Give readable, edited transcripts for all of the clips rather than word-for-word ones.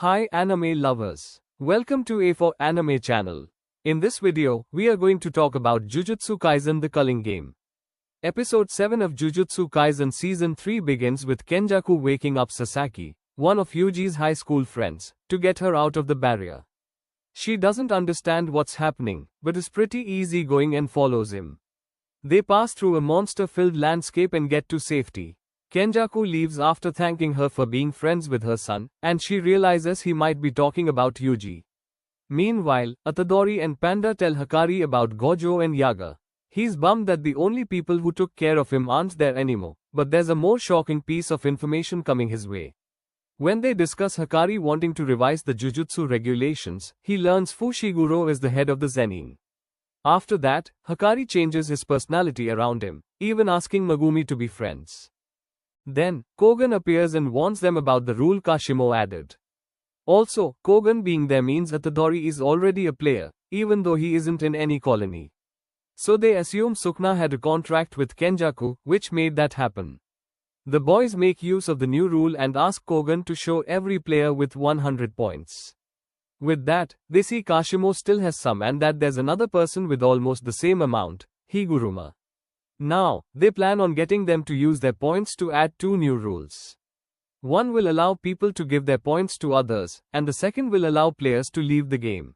Hi anime lovers. Welcome to A for Anime channel. In this video, we are going to talk about Jujutsu Kaisen the Culling Game. Episode 7 of Jujutsu Kaisen Season 3 begins with Kenjaku waking up Sasaki, one of Yuji's high school friends, to get her out of the barrier. She doesn't understand what's happening, but is pretty easygoing and follows him. They pass through a monster-filled landscape and get to safety. Kenjaku leaves after thanking her for being friends with her son, and she realizes he might be talking about Yuji. Meanwhile, Itadori and Panda tell Hikari about Gojo and Yaga. He's bummed that the only people who took care of him aren't there anymore, but there's a more shocking piece of information coming his way. When they discuss Hikari wanting to revise the Jujutsu regulations, he learns Fushiguro is the head of the Zenin. After that, Hikari changes his personality around him, even asking Megumi to be friends. Then, Kogan appears and warns them about the rule Kashimo added. Also, Kogan being there means Itadori is already a player, even though he isn't in any colony. So they assume Sukuna had a contract with Kenjaku, which made that happen. The boys make use of the new rule and ask Kogan to show every player with 100 points. With that, they see Kashimo still has some and that there's another person with almost the same amount, Higuruma. Now, they plan on getting them to use their points to add two new rules. One will allow people to give their points to others, and the second will allow players to leave the game.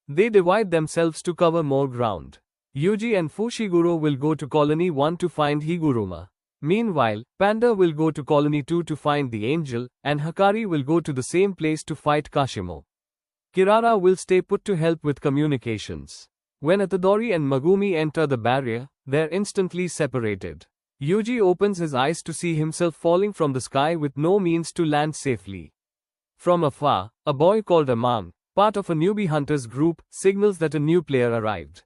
They divide themselves to cover more ground. Yuji and Fushiguro will go to Colony 1 to find Higuruma. Meanwhile, Panda will go to Colony 2 to find the angel, and Hikari will go to the same place to fight Kashimo. Kirara will stay put to help with communications. When Itadori and Megumi enter the barrier, they're instantly separated. Yuji opens his eyes to see himself falling from the sky with no means to land safely. From afar, a boy called Amang, part of a newbie hunters group, signals that a new player arrived.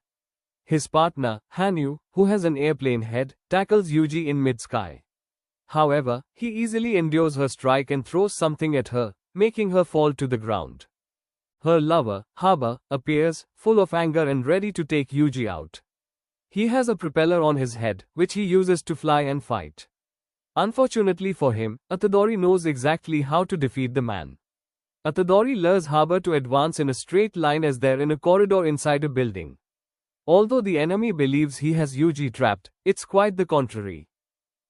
His partner, Hanyu, who has an airplane head, tackles Yuji in mid-sky. However, he easily endures her strike and throws something at her, making her fall to the ground. Her lover, Haba, appears, full of anger and ready to take Yuji out. He has a propeller on his head, which he uses to fly and fight. Unfortunately for him, Itadori knows exactly how to defeat the man. Itadori lures Haba to advance in a straight line as they're in a corridor inside a building. Although the enemy believes he has Yuji trapped, it's quite the contrary.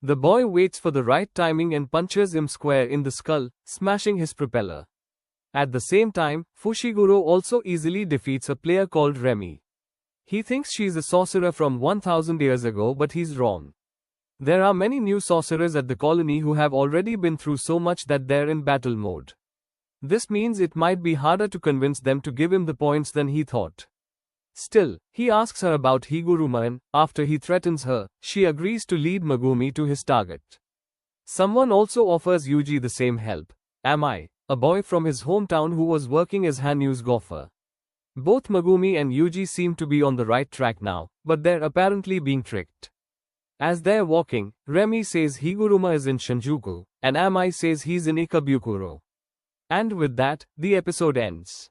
The boy waits for the right timing and punches him square in the skull, smashing his propeller. At the same time, Fushiguro also easily defeats a player called Remy. He thinks she's a sorcerer from 1000 years ago, but he's wrong. There are many new sorcerers at the colony who have already been through so much that they're in battle mode. This means it might be harder to convince them to give him the points than he thought. Still, he asks her about Higuruma and, after he threatens her, she agrees to lead Megumi to his target. Someone also offers Yuji the same help. Amai, a boy from his hometown who was working as Hanyu's gopher. Both Megumi and Yuji seem to be on the right track now, but they're apparently being tricked. As they're walking, Remy says Higuruma is in Shinjuku, and Amai says he's in Ikebukuro. And with that, the episode ends.